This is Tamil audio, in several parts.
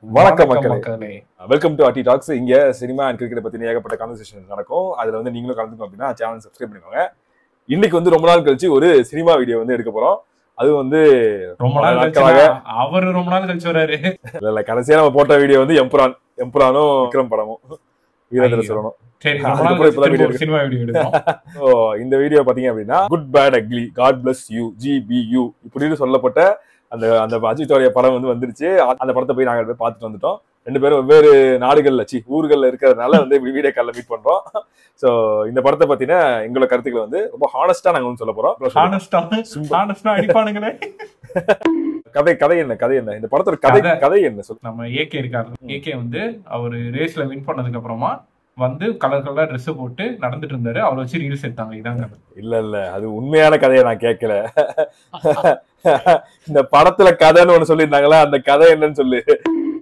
வணக்கம் மக்களே, வெல்கம் டு அட்டி டாக்ஸ். இங்க சினிமா அண்ட் கிரிக்கெட் பத்தி ஏகப்பட்ட கான்வர்சேஷன் நடக்கும். அதுல வந்து நீங்களும் கலந்துக்கணும் அப்படின்னா சேனல் சப்ஸ்கிரைப் பண்ணிக்கோங்க. இன்னைக்கு வந்து ரொம்ப நாள் கழிச்சு ஒரு சினிமா வீடியோ வந்து எடுக்க போறோம். அது வந்து ரொம்ப நாள் கழிச்சு வராரு. இல்ல கடைசியா நம்ம போட்ட வீடியோ வந்து எம்புரானும் விக்ரம் படமும் வீரேந்திர சொல்லணும். இந்த வீடியோ பாத்தீங்க அப்படின்னா good bad ugly god bless you GBU இப்படின்னு சொல்லப்பட்ட அந்த அஜித்தோடைய படம் வந்து வந்துருச்சு. அந்த படத்தை போய் நாங்கள் போய் பார்த்துட்டு வந்துட்டோம். ரெண்டு பேரும் வெவ்வேறு நாடுகள்ல ஊர்கள்ல இருக்கிறதுனால வந்து வீடியோ கால்ல மீட் பண்றோம். சோ இந்த படத்தை பத்தின எங்களோட கருத்துக்களை வந்து ரொம்ப ஹானஸ்டா நாங்க வந்து சொல்ல போறோம். கதை என்ன இந்த படத்தோட கதை என்ன சொல்லு. நம்ம ஏகே இருக்காரு. ஏகே வந்து அவரு ரேஸ்ல வின் பண்ணதுக்கு அப்புறமா வந்து கலர் ட்ரெஸ் போட்டு நடந்துட்டு இருந்தாரு. அவரை வச்சு ரீல்ஸ் எடுத்தாங்க. இதாங்க இல்ல அது உண்மையான கதையை நான் கேட்கல. இந்த படத்துல கதைன்னு ஒண்ணு சொல்லியிருந்தாங்களா, அந்த கதை என்னன்னு சொல்லு.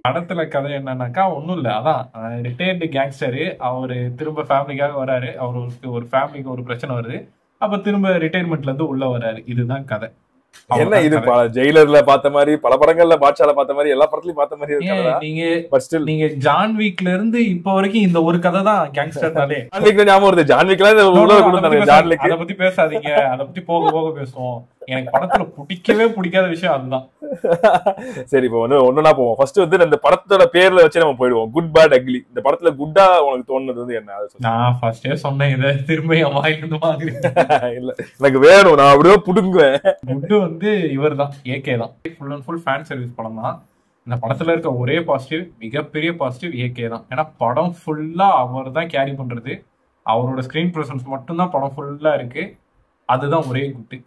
படத்துல கதை என்னன்னாக்கா ஒண்ணும் இல்ல, அதான் ரிட்டையர்டு கேங்ஸ்டரு அவரு திரும்ப ஃபேமிலிக்காக வராரு. அவருக்கு ஒரு ஃபேமிலிக்கு ஒரு பிரச்சனை வருது. அப்ப திரும்ப ரிட்டையர்மெண்ட்ல இருந்து உள்ள வராரு. இதுதான் கதை. என்ன இது ஜெயிலர்ல பார்த்த மாதிரி, பல படங்கள்ல பாட்ஷால பார்த்த மாதிரி, எல்லா படத்துலயும் பார்த்த மாதிரி. நீங்க ஜான் வீக்ல இருந்து இப்ப வரைக்கும் இந்த ஒரு கதை தான் கேங்ஸ்டர்னாலே. ஞாபகம் வருது. ஜான் வீக்ல அதை பத்தி பேசாதீங்க, அதை பத்தி போக பேசுவோம். எனக்கு படத்துல பிடிக்காத விஷயம் அதுதான். சரி, இப்போ ஒண்ணுனா போவோம். ஃபர்ஸ்ட் வந்து இந்த படத்தோட பேர்ல வச்சு நம்ம போயிடுவோம். Good bad ugly. இந்த படத்துல குட்டா உனக்கு தோணுது வந்து என்ன? நான் ஃபர்ஸ்டே சொன்னேன், இதை திரும்ப வாங்கிட்டு மாதிரி இல்ல, எனக்கு வேணும், நான் அப்படியே புடுங்குவேன். குட்டு வந்து இவர் தான், ஏகே தான். Full and full fan service படம் தான். இந்த படத்துல இருக்க ஒரே பாசிட்டிவ், மிகப்பெரிய பாசிட்டிவ் ஏகே தான். ஏன்னா படம் ஃபுல்லா அவர் தான் கேரி பண்றது. அவரோட ஸ்கிரீன் பிரசன்ஸ் மட்டும்தான் படம் ஃபுல்லா இருக்கு. அதுதான் ஒரே குட்டு.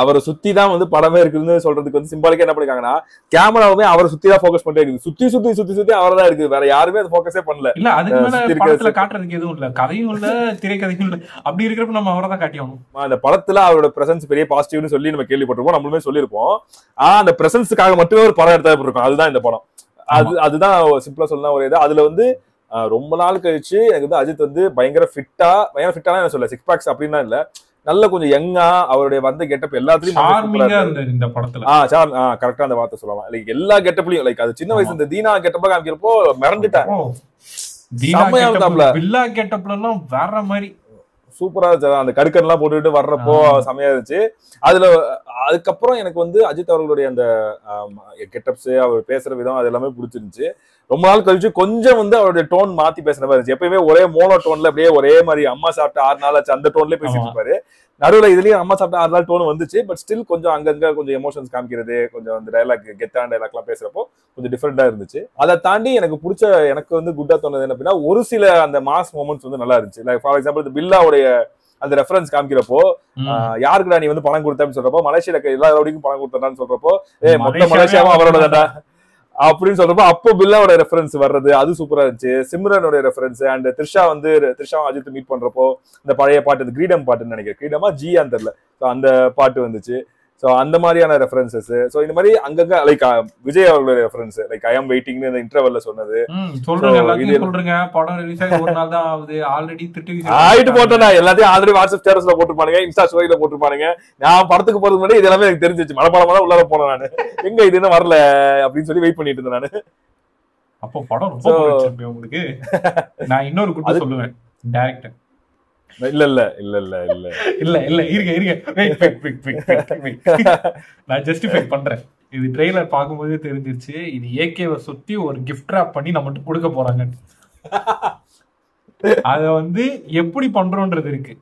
அவரை சுத்தி தான் வந்து படமே இருக்குன்னு சொல்றதுக்கு வந்து சிம்பாலிக்கா என்ன பண்ணிருக்காங்கன்னா, கேமராவுமே அவரை சுத்தி தான் போக்கஸ் பண்ணிட்டே இருக்குது. சுத்தி அவரை தான் இருக்கு. வேற யாருமே அது போக்கஸே பண்ணல. இல்ல, அதுக்கு மேல படத்துல காட்டுறதுக்கு எதுவும் இல்ல. கதையும் இல்ல, திரைக்கதையும் இல்ல. அப்படி இருக்கிறப்ப நம்ம அவரை தான் காட்டியோம். அந்த படத்துல அவரோட பிரசன்ஸ் பெரிய பாசிட்டிவ்னு சொல்லி நம்ம கேள்விப்பட்டிருப்போம், நம்மளுமே சொல்லியிருப்போம். அந்த பிரசன்ஸுக்காக மட்டுமே ஒரு படம் எடுத்தா இருக்கும். அதுதான் இந்த படம். அதுதான் சிம்பிளா சொல்லலாம் ஒரு இது. அதுல வந்து ரொம்ப நாள் கழிச்சு எனக்கு வந்து அஜித் வந்து பயங்கர ஃபிட்டானா என்ன சொல்ல, சிக்ஸ் பேக்ஸ் அப்படின்னா இல்ல, நல்ல கொஞ்சம் யங்கா அவருடைய வந்த கெட்டப் எல்லாத்துலயும் இந்த படத்துல கரெக்டா அந்த வார்த்தை சொல்லலாம். லைக் எல்லா கெட்டப்லயும், லைக் அது சின்ன வயசு இந்த தீனா கெட்டப்பா காமிக்கிறப்போ மிரண்டுட்டேன். வேற மாதிரி சூப்பரா இருந்துச்சு. அந்த கடுக்கன் எல்லாம் போட்டுட்டு வர்றப்போ செமையா இருந்துச்சு. அதுக்கப்புறம் எனக்கு வந்து அஜித் அவர்களுடைய அந்த கெட்டப்ஸ், அவர் பேசுற விதம், அது எல்லாமே பிடிச்சிருந்துச்சு. ரொம்ப நாள் கழிச்சு கொஞ்சம் வந்து அவருடைய டோன் மாத்தி பேசுற மாதிரி இருந்துச்சு. எப்பயுமே ஒரே மோனோ டோன்ல அப்படியே ஒரே மாதிரி அம்மா சாப்பிட்ட 6 நாள் ஆச்சு அந்த டோன்லயே பேசிட்டு இருப்பாரு. நடுவுல இதுலயும் அம்மா சாப்பிட்ட 6 நாள் டோன் வந்துச்சு. பட் ஸ்டில் கொஞ்சம் அங்கங்க கொஞ்சம் எமோஷன்ஸ் காமிக்கிறது, கொஞ்சம் அந்த டைலாக் கெத்தான டைலாக் எல்லாம் பேசுறப்போ கொஞ்சம் டிஃப்ரெண்டா இருந்துச்சு. அதை தாண்டி எனக்கு வந்து குட்டா தோணுது என்ன அப்படின்னா, ஒரு சில அந்த மாஸ் மொமெண்ட்ஸ் வந்து நல்லா இருந்துச்சு. லைக் ஃபார் எக்ஸாம்பிள் இந்த பில்லாவுடைய அந்த ரெஃபரன்ஸ் காமிக்கிறப்போ, யாருக்குடா நீ வந்து பணம் கொடுத்த அப்படின்னு சொல்றப்போ, மலேசியால எல்லா ரவுடிக்கும் பணம் கொடுத்தான்னு சொல்றப்போ, மொத்த மலேசியாவும் அவரோட தாண்டா அப்படின்னு சொல்றப்போ, அப்போ பில்லாவோட ரெஃபரன்ஸ் வர்றது அது சூப்பரா இருந்துச்சு. சிம்ரனோட reference and Trisha Ajith meet பண்றப்போ இந்த பழைய பாட்டு, கிரீடம் பாட்டுன்னு நினைக்கிறேன், கிரீடமா ஜியான்னு தெரியல, அந்த பாட்டு வந்துச்சு. சோ அந்த மாதிரியான ரெஃபரன்சஸ். சோ இந்த மாதிரி அங்கங்க லைக் விஜய் அவர்களுடைய ரெஃபரன்ஸ், லைக் ஐ அம் வெயிட்டிங்னு இந்த இன்டர்வல்ல சொன்னது சொல்றேங்க. படம் ரிலீஸ் ஆகி ஒரு நாள் தான் ஆகுது, ஆல்ரெடி ஆயிட்டு போட்டேன். எல்லாத்தையும் ஆல்ரெடி வாட்ஸ்அப் ஸ்டேட்டஸ்ல போட்டுருப்பானுங்க, இன்ஸ்டா ஸ்டோரியில போட்டுருப்பானுங்க. நான் படத்துக்கு போறதுக்கு முன்னாடி இது எல்லாமே எனக்கு தெரிஞ்சிச்சு. மனப்பாடமா தான் உள்ளார போனேன் நானு. எங்க இது என்ன வரல அப்படின்னு சொல்லி வெயிட் பண்ணிட்டு இருந்தேன் நானு. அப்போ படம் ரொம்ப உங்களுக்கு. நான் இன்னொரு குட்டு சொல்லுவேன், டைரக்டர் நான் ஜஸ்டிஃபை பண்றேன். இது ட்ரெய்லர் பார்க்கும்போதே தெரிஞ்சிருச்சு, இது ஏகேவை சுத்தி ஒரு கிஃப்ட் ராப் பண்ணி நம்மகிட்ட கொடுக்க போறாங்க. அத வந்து எப்படி பண்றோன்றது இருக்கு.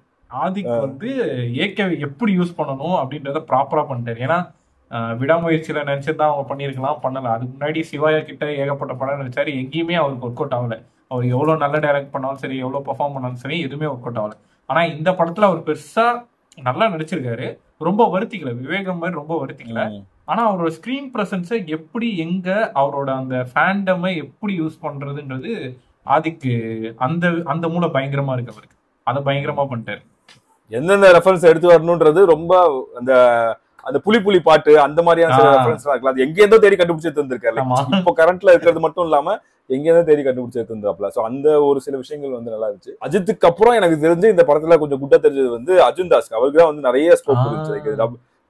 ஆதிக் வந்து ஏகேவை எப்படி யூஸ் பண்ணணும் அப்படின்றத ப்ராப்பரா பண்ணிட்டாரு. ஏன்னா விடாமுயற்சியில நினைச்சதான் அவங்க பண்ணிருக்கலாம், பண்ணல. அதுக்கு முன்னாடி சிவாயா கிட்ட ஏகப்பட்ட படம் நினைச்சாரு, எங்கேயுமே அவருக்கு ஒர்க் அவுட் ஆகல. அவர் எவ்வளவு நல்ல டைரக்ட் பண்ணாலும் சரி, எவ்வளவு பெர்ஃபார்ம் பண்ணாலும் சரி, எதுவுமே ஒர்க் அவுட் ஆகல. ஆனா இந்த படத்துல அவர் பெருசா நல்லா நடிச்சிருக்காரு. ரொம்ப வருத்திக்கல, விவேகம் மாதிரி ரொம்ப வருத்திக்கல. ஆனா அவரோட ஸ்கிரீன் பிரசன்ஸை எப்படி, எங்க அவரோட அந்த ஃபேண்டமை எப்படி யூஸ் பண்றதுன்றது ஆதிக்கு அந்த மூளை பயங்கரமா இருக்கு அவருக்கு. அதை பயங்கரமா பண்ணிட்டாரு. எந்தெந்த ரெஃபரன்ஸ் எடுத்து வரணும்ன்றது ரொம்ப அந்த புலி பாட்டு அந்த மாதிரியான ரெஃபரன்ஸ் இருக்கலாம். அது எங்கேருந்தோ தேடி கண்டுபிடிச்சு தந்திருக்காரு. இப்போ கரண்ட்ல இருக்கிறது மட்டும் இல்லாம எங்கேயாவது தேடி கண்டுபிடிச்சு எடுத்துருந்தாப்ல. சோ அந்த ஒரு சில விஷயங்கள் வந்து நல்லா இருந்துச்சு. அஜித்துக்கு அப்புறம் எனக்கு தெரிஞ்சு இந்த படத்துல கொஞ்சம் குட்டா தெரிஞ்சது வந்து அர்ஜுன் தாஸ். அவருக்கு தான் வந்து நிறைய ஸ்கோப் இருந்துச்சு.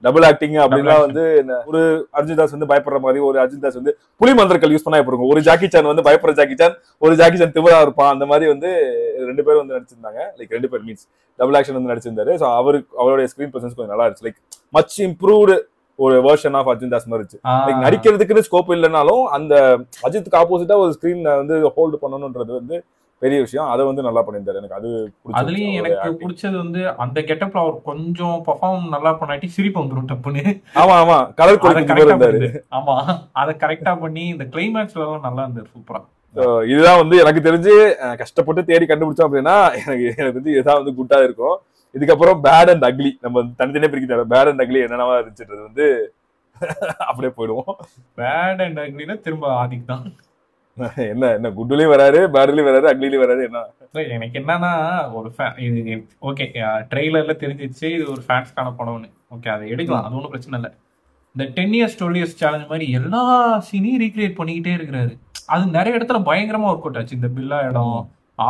டபுள் ஆக்டிங் அப்படின்னா வந்து ஒரு அர்ஜுன் தாஸ் வந்து பயப்படுற மாதிரி, ஒரு அர்ஜுன் தாஸ் வந்து புலி மந்திரங்கள் யூஸ் பண்ணா எப்படி இருக்கும், ஒரு ஜாக்கி சான் வந்து பயப்படுற ஜாக்கி சான், ஒரு ஜாக்கி சான் திமிரா இருப்பான், அந்த மாதிரி வந்து 2 பேரும் வந்து நடிச்சிருந்தாங்க. லைக் 2 பேர் மீன்ஸ் டபுள் ஆக்ஷன் வந்து நடிச்சிருந்தாரு. ஸோ அவருடைய ஸ்கிரீன் பிரசன்ஸ் கொஞ்சம் நல்லா இருந்துச்சு. லைக் மச் இம்ப்ரூவ்டு ஒரு வெர்ஷன் ஆஃப் அர்ஜுன் தாஸ் மாதிரி இருந்துச்சு. லைக் நடிக்கிறதுக்குன்னு ஸ்கோப் இல்லைனாலும் அந்த அஜித்துக்கு ஆப்போசிட்டா ஒரு ஸ்கிரீன் வந்து ஹோல்டு பண்ணணும்ன்றது வந்து பெரிய விஷயம். அதை வந்து நல்லா பண்ணியிருந்தாரு. எனக்கு அது அதுலயும் எனக்கு பிடிச்சது வந்து அந்த கெட்டப்ல அவர் கொஞ்சம் பெர்ஃபார்ம் நல்லா பண்ணாட்டி சிரிப்பு வந்துடும் டப்புன்னு. ஆமா ஆமா, கலர். ஆமா, அதை கரெக்டா பண்ணி இந்த கிளைமேக்ஸ்ல எல்லாம் நல்லா இருந்தது, சூப்பரா. இதுதான் வந்து எனக்கு தெரிஞ்சு கஷ்டப்பட்டு தேடி கண்டுபிடிச்சோம் அப்படின்னா எனக்கு வந்து இதுதான் வந்து குட்டா இருக்கும். இதுக்கப்புறம் பேட் அண்ட் அக்லி நம்ம தனித்தனியே பிரிக்க, பேட் அண்ட் அக்லி என்னென்னவா இருந்துச்சுன்றது வந்து அப்படியே போயிடுவோம். பேட் அண்ட் அக்லினா திரும்ப ஆதிக் தான். என்ன குட்லயும் வராரு, பேட்லயும் வராரு, அக்லிலயும் வராரு. என்ன எனக்கு என்னன்னா ஒரு ஓகே ட்ரெய்லர்ல தெரிஞ்சிச்சு இது ஒரு ஃபேன்ஸ்க்கான படம்னு, ஓகே அதை எடுக்கலாம், அது ஒன்றும் பிரச்சனை இல்லை. இந்த 10 years 12 years சேலஞ்ச் மாதிரி எல்லா சீனையும் ரீக்ரியேட் பண்ணிக்கிட்டே இருக்கிறாரு. அது நிறைய இடத்துல பயங்கரமா ஒர்க் அவுட் ஆச்சு. இந்த பில்லா இடம்,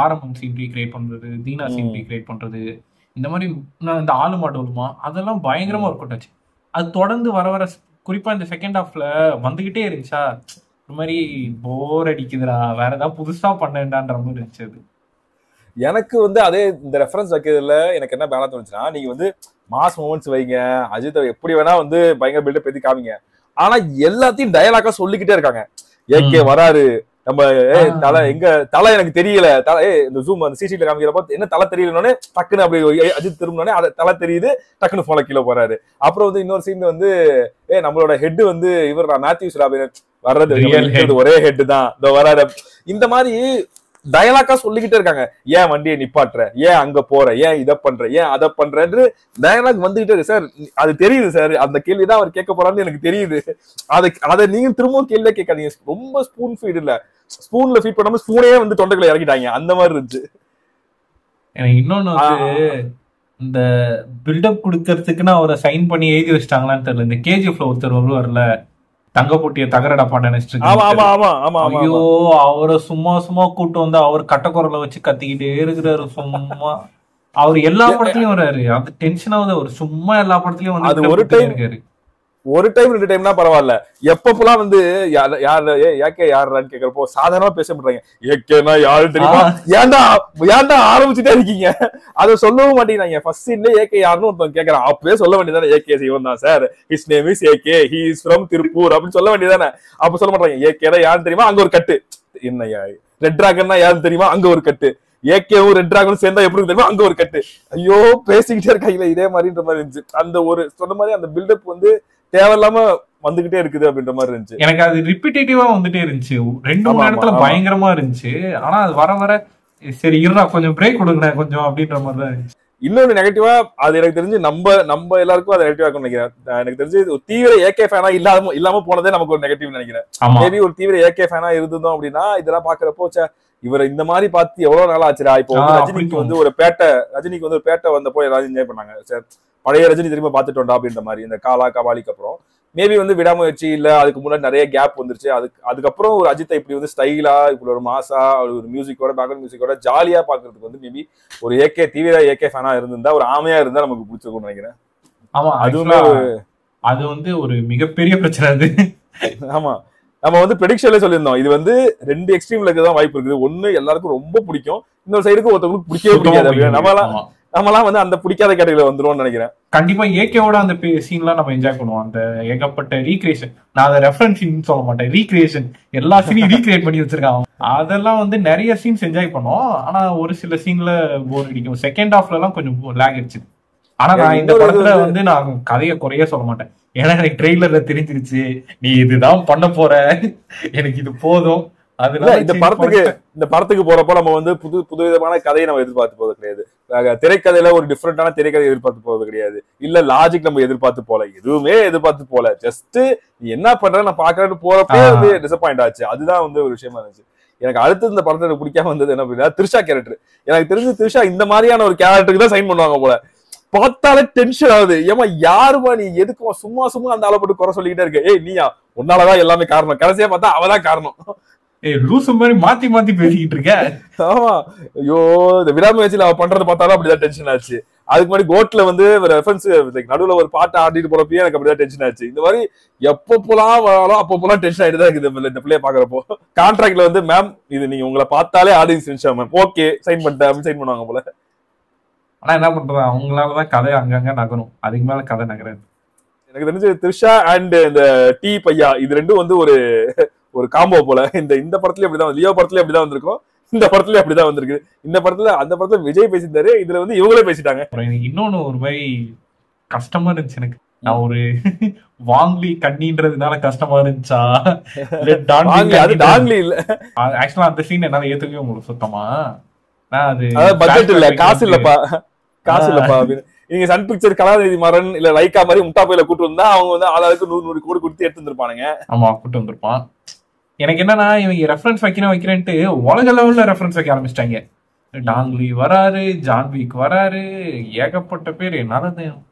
ஆரம்பம் சீன் ரீக்ரியேட் பண்றது, தீனா சீன் ரீக்ரியேட் பண்றது, இந்த மாதிரி இந்த ஆளு மாட்டோலுமா அதெல்லாம் பயங்கரமா ஒர்க் அவுட் ஆச்சு. அது தொடர்ந்து வர வர குறிப்பா இந்த செகண்ட் ஹாஃப்ல வந்துகிட்டே இருந்துச்சா, ஒரு மாதிரி போர் அடிக்குதுடா, வேற ஏதாவது புதுசா பண்ணேன்டான்ற மாதிரி இருந்துச்சு. அது எனக்கு வந்து அதே இந்த ரெஃபரன்ஸ் வைக்கிறதுல எனக்கு என்ன பேலா தோணுச்சுன்னா, நீங்க வந்து மாஸ் மூமெண்ட்ஸ் வைங்க, அஜித் எப்படி வேணா வந்து பயங்கர பில்டப் ஏத்தி காமிங்க, ஆனா எல்லாத்தையும் டயலாக்கா சொல்லிக்கிட்டே இருக்காங்க. ஏகே வராரு, நம்ம தலை எங்க தலை எனக்கு தெரியல, தலை இந்த ஜூம் அந்த சிசிடிவி காமிக்கிறப்ப என்ன தலை தெரியலனோடனே டக்குன்னு அப்படி அஜித் திரும்பினோடனே அதை தலை தெரியுது, டக்குன்னு போல கீழே போறாரு. அப்புறம் வந்து இன்னொரு சீன் வந்து நம்மளோட ஹெட் வந்து இவர் மேத்யூஸ் ராபின் வர்றது ஒரே ஹெட் தான் வராரு. இந்த மாதிரி டயலாக்கா சொல்லிக்கிட்டே இருக்காங்க. ஏன் வண்டியை நிப்பாட்டுற, ஏன் அங்க போற, ஏன் இதை பண்ற, ஏன் அதை பண்றன்னு டயலாக் வந்துகிட்டே இருக்கு. சார் அது தெரியுது சார், அந்த கேள்விதான் அவர் கேட்க போறான்னு எனக்கு தெரியுது. அதை நீங்க திரும்பவும் கேள்வியே கேட்காதீங்க. ரொம்ப ஸ்பூன் ஃபீட் இல்ல, ஸ்பூன்ல ஃபீட் பண்ணாம ஸ்பூனே வந்து தொண்டைக்குள்ள இறக்கிட்டாங்க, அந்த மாதிரி இருந்துச்சு. எனக்கு இன்னொன்னு வந்து இந்த பில்டப் கொடுக்கறதுக்குன்னு அவரை சைன் பண்ணி எழுதி வச்சிட்டாங்களான்னு தெரியல. இந்த கேஜிஎஃப்ல ஒருத்தர் வருவார்ல, தங்க போட்டிய தகரடப்பா நினைச்சிட்டு, ஐயோ அவரை சும்மா சும்மா கூட்டு வந்து அவர் கட்டக்குரலை வச்சு கத்திக்கிட்டே இருக்கிறாரு. சும்மா அவர் எல்லா படத்துலயும் வர்றாரு, அது டென்ஷன் ஆகுது. அவர் சும்மா எல்லா படத்துலயும் வந்து ஒரு டைம் இருக்காரு. ஒரு டைம் 2 டைம்னா பரவாயில்ல, எப்பப்பெல்லாம் வந்து ஏகே யாருன்னு கேக்குறப்போ சாதாரணமா பேச பண்றாங்க. ஏகேனா யாரு தெரியுமா, ஏன்டா ஆரம்பிச்சுட்டே இருக்கீங்க, அதை சொல்லவும் மாட்டேங்கிறாங்க. ஃபர்ஸ்ட் சீன்ல ஏகே யாருன்னு ஒருத்தன் கேக்குறான், அப்பவே சொல்ல வேண்டியதானே ஏகே இவன் தான் sir, his name is AK, he is from Tiruppur அப்படின்னு சொல்ல வேண்டியதானே. அப்ப சொல்ல மாட்டாங்க. ஏகேனா யாருன்னு தெரியுமா, அங்க ஒரு கட்டு, என்ன ரெட் டிராகன்னா யாருன்னு தெரியுமா, அங்க ஒரு கட்டு, ஏகேவும் ரெட் டிராகனும் சேர்ந்தா எப்படி தெரியுமா, அங்க ஒரு கட்டு. ஐயோ பேசிக்கிட்டே இருக்காங்களே இதே மாதிரின்ற மாதிரி இருந்துச்சு. அந்த ஒரு சொன்ன மாதிரி அந்த பில்டப் வந்து தேவையில்லாம வந்துகிட்டே இருக்குது அப்படின்ற மாதிரி இருந்துச்சு. எனக்கு அது ரிப்பீட்டேட்டிவா வந்துட்டே இருந்துச்சு. 2-3 இடத்துல பயங்கரமா இருந்துச்சு. ஆனா அது வர வர சரி இருடா கொஞ்சம் பிரேக் கொடுங்க கொஞ்சம் அப்படின்ற மாதிரி தான் இருந்துச்சு. இன்னொன்னு நெகட்டிவா அது எனக்கு தெரிஞ்சு நம்ம எல்லாருக்கும் அது நெகட்டிவா இருக்கும்னு நினைக்கிறேன். எனக்கு தெரிஞ்சு ஒரு தீவிர ஏகே ஃபேனா இல்லாம போனதே நமக்கு ஒரு நெகட்டிவ் நினைக்கிறேன். மேபி ஒரு தீவிர ஏகே ஃபேனா இருந்தோம் அப்படின்னா இதெல்லாம் பாக்குறப்போ இவரை இந்த மாதிரி பார்த்து எவ்வளவு நாள் ஆச்சுடா. இப்போ வந்து ரஜினிக்கு வந்து ஒரு பேட்டை வந்தப்போ எல்லாரும் என்ஜாய் பண்ணாங்க. சார் பழைய ரஜினி திரும்ப பாத்துட்டோம்டா அப்படின்ற மாதிரி. இந்த காலா கபாலிக்கு அப்புறம் மேபி வந்து விடாமுயற்சி இல்ல, அதுக்கு முன்னாடி நிறைய கேப் வந்துருச்சு. அதுக்கப்புறம் ஒரு அஜித்தை இப்படி வந்து ஸ்டைலா இப்படி ஒரு மாசா ஒரு மியூசிக்கோட பேக்ரவுண்ட் மியூசிக்கோட ஜாலியா பாக்குறதுக்கு வந்து மேபி ஒரு தீவிர ஏகே ஃபேனா இருந்திருந்தா, ஒரு ஆமையா இருந்தா நமக்கு பிடிச்சிருக்கும்னு நினைக்கிறேன். ஆமா, அதுவுமே அது வந்து ஒரு மிகப்பெரிய பிரச்சனை அது. ஆமா, நம்ம வந்து ப்ரெடிக்ஷன்ல சொல்லியிருந்தோம் இது வந்து 2 எக்ஸ்ட்ரீம்ல தான் வாய்ப்பு இருக்குது. ஒண்ணு எல்லாருக்கும் ரொம்ப பிடிக்கும், இன்னொரு சைடுக்கு ஒருத்தவங்களுக்கு பிடிக்கவே பிடிக்காது. நம்மளாம் வந்து அந்த பிடிக்காத கேட்டகரியில வந்துருவோம்னு நினைக்கிறேன். கண்டிப்பா ஏகேவோட அந்த சீன்லாம் நம்ம என்ஜாய் பண்ணுவோம். அந்த ஏகப்பட்ட ரீக்ரியேஷன், நான் அதை ரெஃபரன்ஸ் சீன் சொல்ல மாட்டேன், ரீக்ரியேஷன் எல்லா சீனையும் ரீக்ரியேட் பண்ணி வச்சிருக்காங்க. அதெல்லாம் வந்து நிறைய சீன்ஸ் என்ஜாய் பண்ணுவோம். ஆனா ஒரு சில சீன்ல போர் அடிக்கும். செகண்ட் ஹாஃப்ல எல்லாம் கொஞ்சம் லேக் அடிச்சு. ஆனா நான் இந்த படத்துல வந்து நான் கதையை குறைய சொல்ல மாட்டேன். ஏன்னா எனக்கு ட்ரெய்லர்ல தெரிஞ்சிருச்சு நீ இதுதான் பண்ண போற, எனக்கு இது போதும். அதனால இந்த படத்துக்கு போறப்போ நம்ம வந்து புது விதமான கதையை நம்ம எதிர்பார்த்து போறது கிடையாது. திரைக்கதையில ஒரு டிஃப்ரெண்டான திரைக்கதை எதிர்பார்த்து போறது கிடையாது. இல்ல லாஜிக் நம்ம எதிர்பார்த்து போல, எதுவுமே எதிர்பார்த்து போல. ஜஸ்ட் நீ என்ன பண்ற நான் பாக்குறேன்னு போறப்பே வந்து டிசப்பாயிண்ட் ஆச்சு. அதுதான் வந்து ஒரு விஷயமா இருந்துச்சு. எனக்கு அடுத்து இந்த படத்தை எனக்கு பிடிக்காம வந்தது என்ன அப்படின்னா த்ரிஷா கேரக்டர். எனக்கு தெரிஞ்சு த்ரிஷா இந்த மாதிரியான ஒரு கேரக்டருக்கு தான் சைன் பண்ணுவாங்க போல. பார்த்தாலே டென்ஷன் ஆகுது. ஏமா யாருமா நீ, எதுக்குமா சும்மா அந்த ஆளை போட்டு குறை சொல்லிக்கிட்டே இருக்க, ஏய் நீயா உன்னாலதான் எல்லாமே காரணம், கடைசியா பார்த்தா அவதான் காரணம். லூசு மாதிரி மாத்தி மாத்தி பேசிக்கிட்டு இருக்க. ஆமா, ஐயோ இந்த விடாமுயற்சியில அவ பண்றதை பார்த்தாலும் அப்படிதான் டென்ஷன் ஆச்சு. அதுக்கு முன்னாடி கோட்ல வந்து ரெஃபரன்ஸ் நடுவுல ஒரு பாட்டை ஆடிட்டு போறப்பயே எனக்கு அப்படிதான் டென்ஷன் ஆச்சு. இந்த மாதிரி எப்பப்போலாம் வராலும் அப்பப்போலாம் டென்ஷன் ஆயிட்டு தான் இருக்குது இந்த பிள்ளைய பாக்குறப்போ. கான்ட்ராக்ட்ல வந்து மேம் இது நீங்க உங்களை பார்த்தாலே ஆடியன்ஸ் நினைச்சா மேம் ஓகே சைன் பண்ணிட்டேன் அப்படின்னு சைன் பண்ணுவாங்க போல. ஆனா என்ன பண்றது, அவங்களாலதான் கதை அங்கங்க நகரும், அதுக்கு மேல கதை நகராது. எனக்கு தெரிஞ்சு த்ரிஷா அண்ட் இந்த டி பையா இது ரெண்டும் வந்து ஒரு காம்போ போல. இந்த படத்துலயும் அப்படிதான், லியோ படத்துலயும் அப்படிதான் வந்திருக்கும், இந்த படத்துலயும் அப்படிதான் வந்திருக்கு. இந்த படத்துல அந்த படத்துல விஜய் பேசிட்டாரு, இதுல வந்து இவங்களே பேசிட்டாங்க. எனக்கு இன்னொன்னு ஒரு மாதிரி கஷ்டமா இருந்துச்சு எனக்கு. நான் ஒரு வாங்லி கண்ணின்றதுனால கஷ்டமா இருந்துச்சா அது டாங்லி இல்ல, ஆக்சுவலா அந்த சீன் என்னால ஏத்துக்கவே உங்களுக்கு சுத்தமா. அது பட்ஜெட் இல்ல, காசு இல்லப்பா அப்படின்னு நீங்க சன் பிக்சர் கலாநிதி மாறன் இல்ல லைக்கா மாதிரி முட்டா பையில கூட்டு வந்தா அவங்க வந்து ஆளாளுக்கு 100 கோடி கொடுத்து எடுத்து வந்திருப்பானுங்க. ஆமா கூட்டு வந்திருப்பான். எனக்கு என்னன்னா இவங்க ரெஃபரன்ஸ் வைக்கிறேன்ட்டு உலக லெவல்ல ரெஃபரன்ஸ் வைக்க ஆரம்பிச்சிட்டாங்க. டாங்லி வராரு, ஜான்விக் வராரு, ஏகப்பட்ட பேர். என்னால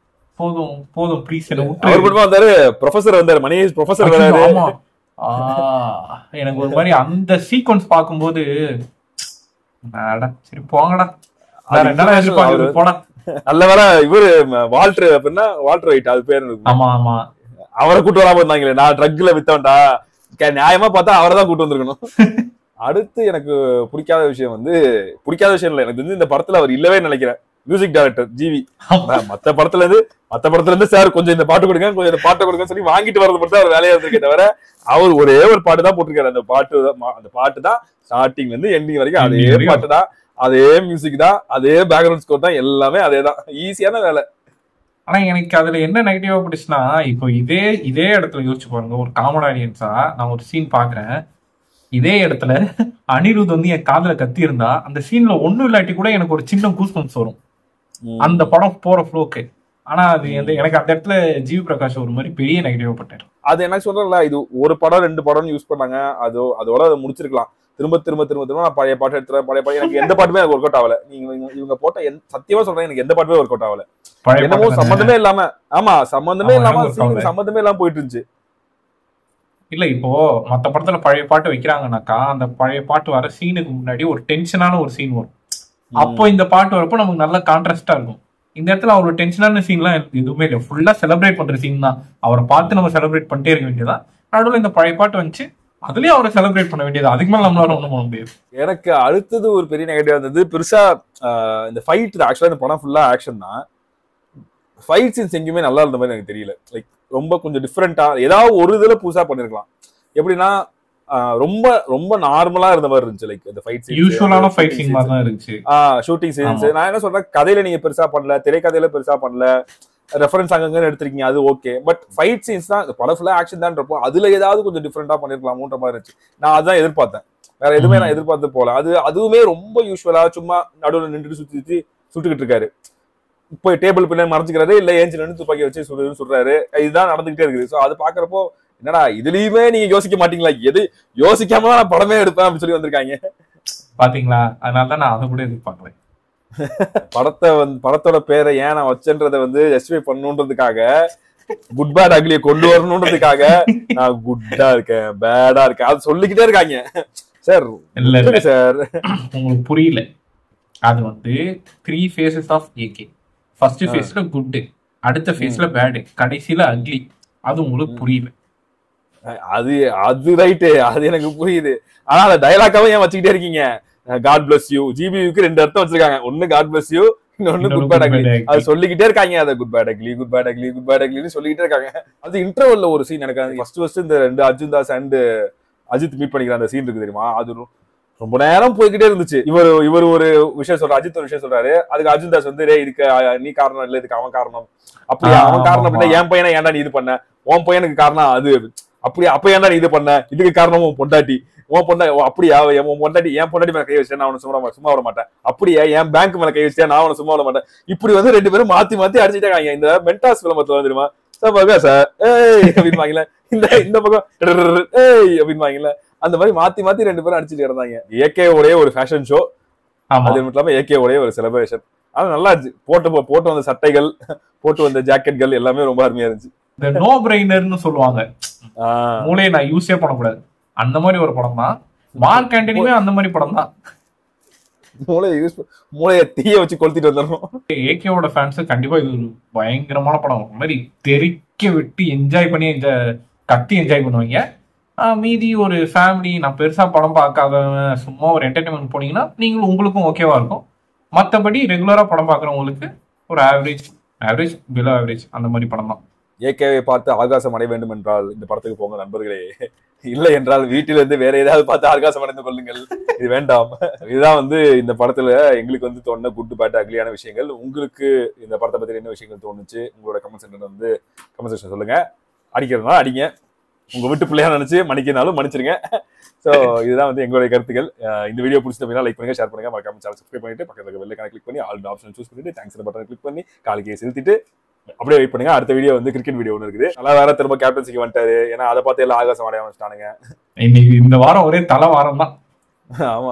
போதும் போதும் ப்ளீஸ் என்ன விட்டு வந்தாரு. ப்ரொஃபசர் வந்தாரு, மணிஷ் ப்ரொஃபசர் வராரு. ஆமா எனக்கு ஒரு மாதிரி அந்த சீக்வன்ஸ் பார்க்கும்போது சரி போங்கடா போடா. நல்ல வேலை இவரு வால்டர் அப்படின்னா வால்டர் ஒயிட் அது பேரு. ஆமா ஆமா அவரை கூட்டு வராம இருந்தாங்களே, நான் ட்ரக்ல வித்தவன்டா நியாயமா பார்த்தா அவரை தான் கூட்டு வந்திருக்கணும். அடுத்து எனக்கு பிடிக்காத விஷயம் இல்ல, எனக்கு வந்து இந்த படத்துல அவர் இல்லவே நினைக்கிறேன் மியூசிக் டைரக்டர் ஜிவி. மத்த படத்துல இருந்து சார் கொஞ்சம் இந்த பாட்டு கொடுங்க கொஞ்சம் இந்த பாட்டை கொடுங்க சொல்லி வாங்கிட்டு வரது மட்டும் அவர் வேலையா இருந்திருக்கே தவிர அவர் ஒரே ஒரு பாட்டு தான் போட்டிருக்காரு. அந்த பாட்டு தான் ஸ்டார்டிங்ல இருந்து எண்டிங் வரைக்கும் அதே பாட்டு தான், அதே மியூசிக் தான், அதே பேக்ரவுண்ட் ஸ்கோர் தான், எல்லாமே அதே தான். ஈஸியான வேலை. ஆனா எனக்கு அதுல என்ன நெகட்டிவா பிடிச்சுன்னா, இப்போ இதே இடத்துல யோசிச்சு பாருங்க, ஒரு காமன் ஆடியன்ஸா நான் ஒரு சீன் பாக்குறேன், இதே இடத்துல அனிருத் வந்து என் காதுல கத்தி இருந்தா அந்த சீன்ல ஒண்ணும் இல்லாட்டி கூட எனக்கு ஒரு சின்ன கூஸ்பம்ஸ் வரும் அந்த படம் போற ஃப்ளோக்கு. ஆனா அது எனக்கு அந்த இடத்துல ஜிவி பிரகாஷ் ஒரு மாதிரி பெரிய நெகட்டிவா பட்டாரு. அது என்ன சொல்றேன்ல, இது ஒரு படம் 2 படம் யூஸ் பண்ணாங்க, அதோட அதை முடிச்சிருக்கலாம். திரும்ப நான் பழைய பாட்டு எடுத்துறேன், பழைய பாட்டு எனக்கு எந்த பாட்டுமே எனக்கு ஒர்க் அவுட் ஆகல. இவங்க போட்ட சத்தியமா சொல்றேன் எனக்கு எந்த பாட்டுமே ஒர்க் அவுட் ஆகல. என்னமோ சம்பந்தமே இல்லாம, ஆமா சம்பந்தமே இல்லாம போயிட்டு இருந்துச்சு. இல்ல இப்போ மத்த படத்துல பழைய பாட்டு வைக்கிறாங்கன்னாக்கா அந்த பழைய பாட்டு வர சீனுக்கு முன்னாடி ஒரு டென்ஷனான ஒரு சீன் வரும். அப்போ இந்த பாட்டு வரப்போ நமக்கு நல்ல கான்ட்ராஸ்டா இருக்கும். இந்த இடத்துல அவரோட டென்ஷனான சீன்லாம் எதுவுமே இல்லை, ஃபுல்லா செலிப்ரேட் பண்ற சீன் தான். அவரை பார்த்து நம்ம செலிப்ரேட் பண்ணிட்டே இருக்க வேண்டியதான். நடுவில் இந்த பழைய பாட்டு வந்துச்சு, அதுலயும் அவரை செலிப்ரேட் பண்ண வேண்டியது. அதுக்கு மேல நம்மளால ஒண்ணும் பண்ண முடியாது. எனக்கு அடுத்தது ஒரு பெரிய நெகட்டிவ் இருந்தது பெருசா இந்த ஃபைட். ஆக்சுவலா இந்த படம் ஃபுல்லா ஆக்ஷன் தான். ஃபைட் சீன்ஸ் எங்கேயுமே நல்லா இருந்த மாதிரி எனக்கு தெரியல. லைக் ரொம்ப கொஞ்சம் டிஃப்ரெண்டா ஏதாவது ஒரு இதுல புதுசா பண்ணிருக்கலாம். எப்படின்னா ரொம்ப ரொம்ப நார்மலா இருந்த மாதிரி இருந்துச்சு. லைக் இந்த ஃபைட் சீன்ஸ் யூசுவலான ஃபைட் சீன் மாதிரி தான் இருந்துச்சு. ஷூட்டிங் சீன்ஸ் நான் என்ன சொல்றேன், கதையில நீங்க பெருசா பண்ணல, திரைக்கதையில பெருசா பண்ணல, ரெஃபரன்ஸ் அங்கங்க எடுத்திருக்கீங்க, அது ஓகே. பட் ஃபைட் சீன்ஸ் தான் படம் ஃபுல்லா ஆக்ஷன் தான்றப்போ அதுல ஏதாவது கொஞ்சம் டிஃப்ரெண்டா பண்ணிருக்கலாம்ன்ற மாதிரி இருந்துச்சு. நான் அதான் எதிர்பார்த்தேன், வேற எதுவுமே நான் எதிர்பார்த்து போல. அதுவுமே ரொம்ப யூஸ்வலா சும்மா நடுவில் நின்று சுட்டுக்கிட்டு இருக்காரு, போய் டேபிள் பின்னாடி மறைச்சிக்கிறாரு, இல்ல ஏஞ்சி நின்று துப்பாக்கி வச்சு சுடுறாரு, இதுதான் நடந்துகிட்டே இருக்குது. ஸோ அது பாக்குறப்போ என்னடா இதுலயுமே நீங்க யோசிக்க மாட்டீங்களா, எது யோசிக்காம தான் நான் படமே எடுப்பேன் அப்படின்னு சொல்லி வந்திருக்காங்க. பாத்தீங்களா, அதனாலதான் நான் அதை கூட எதிர்பார்க்கல. படத்தோட பேரை ஏன் நான் வச்சேன்றதை வந்து ஜஸ்டிஃபை பண்ணணுன்றதுக்காக, குட் பேட் அக்லியை கொண்டு வரணுன்றதுக்காக நான் குட்டா இருக்கேன் பேடா இருக்கேன் அது சொல்லிக்கிட்டே இருக்காங்க. சார் இல்ல சார் உங்களுக்கு புரியல, அது வந்து 3 phases ஆஃப் ஏகே. ஃபர்ஸ்ட் ஃபேஸ்ல குட், அடுத்த ஃபேஸ்ல பேட், கடைசியில அக்லி. அது உங்களுக்கு புரியல. அது ரைட்டு, அது எனக்கு புரியுது. ஆனா அந்த டயலாக்காவும் ஏன் வச்சுக்கிட்டே இருக்கீங்க? God bless you. ஜிபியூக்கு 2 அர்த்தம் வச்சிருக்காங்க, ஒன்னு காட் பிளஸ் யூ, இன்னொன்னு குட் பேட் அக்லி. அது சொல்லிக்கிட்டே இருக்காங்க, அதை good bad ugly good bad ugly good bad அக்லின்னு சொல்லிக்கிட்டே இருக்காங்க. அது இன்டர்வல்ல ஒரு சீன் எனக்கு ஃபர்ஸ்ட் இந்த 2 அர்ஜுன் தாஸ் அண்ட் அஜித் மீட் பண்ணிக்கிற அந்த சீன் இருக்கு தெரியுமா, அது ரொம்ப நேரம் போய்கிட்டே இருந்துச்சு. இவர் ஒரு விஷயம் சொல்றாரு, அஜித் ஒரு விஷயம் சொல்றாரு, அதுக்கு அர்ஜுன் தாஸ் வந்து இதுக்கு நீ காரணம் இல்ல, இதுக்கு அவன் காரணம். அப்படியே அவன் காரணம் அப்படின்னா என் பையனை ஏன்டா நீ இது பண்ண, உன் பையனுக்கு காரணம் அது, அப்படியே அப்ப ஏன்டா நீ இது பண்ண, இதுக்கு காரணம் உன் பொண்டாட்டி, உன் பொண்ணா அப்படியா உன் பொண்டாட்டி என் பொண்டாட்டி மேல கை வச்சேன் நான் அவனை சும்மா விட மாட்டேன், அப்படியே என் பேங்க் மேல கை வச்சேன் நான் அவனை சும்மா விட மாட்டேன். இப்படி வந்து 2 பேரும் மாத்தி அடிச்சுட்டே இருக்காங்க. இந்த மென்டாஸ் விளம்பரத்துல வந்துருமா சார் ஏய் அப்படின்பாங்கல்ல, இந்த பக்கம் ஏய் அப்படின்பாங்கல்ல, அந்த மாதிரி மாத்தி 2 பேரும் அடிச்சுட்டு இருந்தாங்க. ஏகே உடைய ஒரு ஃபேஷன் ஷோ, அது மட்டும் இல்லாம ஏகே உடைய ஒரு செலிப்ரேஷன். ஆனா நல்லா இருந்துச்சு. போட்டு வந்த சட்டைகள், போட்டு வந்த ஜாக்கெட்கள் எல்லாமே ரொம்ப அருமையா இருந்துச்சு. இந்த நோ பிரெய்னர்னு சொல்லுவாங்க, மூளையை நான் யூஸே பண்ணக்கூடாது, அந்த மாதிரி ஒரு படம் தான். மார்க் ஆண்டனியுமே அந்த மாதிரி படம் தான். மூளையை தீய வச்சு கொளுத்திட்டு வந்துடணும். ஏகேவோட ஃபேன்ஸ் கண்டிப்பா இது ஒரு பயங்கரமான படம், ஒரு மாதிரி தெறிக்க விட்டு என்ஜாய் பண்ணி கத்தி என்ஜாய் பண்ணுவாங்க. மீதி ஒரு ஃபேமிலி, நான் பெருசா படம் பார்க்காதவன் சும்மா ஒரு என்டர்டைன்மெண்ட் போனீங்கன்னா நீங்களும் உங்களுக்கும் ஓகேவா இருக்கும். மற்றபடி ரெகுலரா படம் பார்க்குறவங்களுக்கு ஒரு ஆவரேஜ் பிலோ ஆவரேஜ் அந்த மாதிரி படம் தான். ஏகேவை பார்த்து ஆகாசம் அடைய வேண்டும் என்றால் இந்த படத்துக்கு போங்க நண்பர்களே. இல்லை என்றால் வீட்டிலிருந்து வேற ஏதாவது பார்த்து ஆகாசம் அடைந்து கொள்ளுங்கள். இது வேண்டாம். இதுதான் வந்து இந்த படத்துல எங்களுக்கு வந்து தோணுன குட் பேட் அக்லியான விஷயங்கள். உங்களுக்கு இந்த படத்தை பத்தி என்ன விஷயங்கள் தோணுச்சு உங்களோட கமெண்ட் செக்ஷன்ல வந்து கமெண்ட் செக்ஷன் சொல்லுங்க. அடிக்கிறதுனா அடிங்க, உங்க வீட்டு பிள்ளையா நினைச்சு மன்னிக்கிறனாலும் மன்னிச்சிருங்க. ஸோ இதுதான் வந்து எங்களுடைய கருத்துக்கள். இந்த வீடியோ பிடிச்சிருந்தா லைக் பண்ணுங்க, ஷேர் பண்ணுங்க, மறக்காம சேனல் சப்ஸ்கிரைப் பண்ணிட்டு பக்கத்துல வெள்ளை கிளிக் பண்ணி ஆல் ஆப்ஷன் சூஸ் பண்ணிட்டு தேங்க்ஸ் பட்டன் கிளிக் பண்ணி காலிக்கையை செலுத்திட்டு அப்படியே வெயிட் பண்ணுங்க. அடுத்த வீடியோ வந்து கிரிக்கெட் வீடியோ ஒன்று இருக்குது. நல்லா வேற திரும்ப கேப்டன்சிக்கு வந்துட்டாரு. ஏன்னா அதை பார்த்து எல்லாம் ஆகாசம் அடைய ஆரம்பிச்சிட்டானுங்க. இன்னைக்கு இந்த வாரம் ஒரே தலை வாரம் தான். ஆமா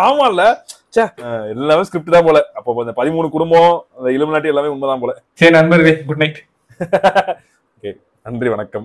ஆமா இல்ல எல்லாமே ஸ்கிரிப்ட் தான் போல. அப்போ இந்த 13 குடும்பம் அந்த இலுமினாட்டி எல்லாமே உண்மைதான் போல. சரி நண்பர்களே, குட் நைட். ஓகே, நன்றி, வணக்கம்.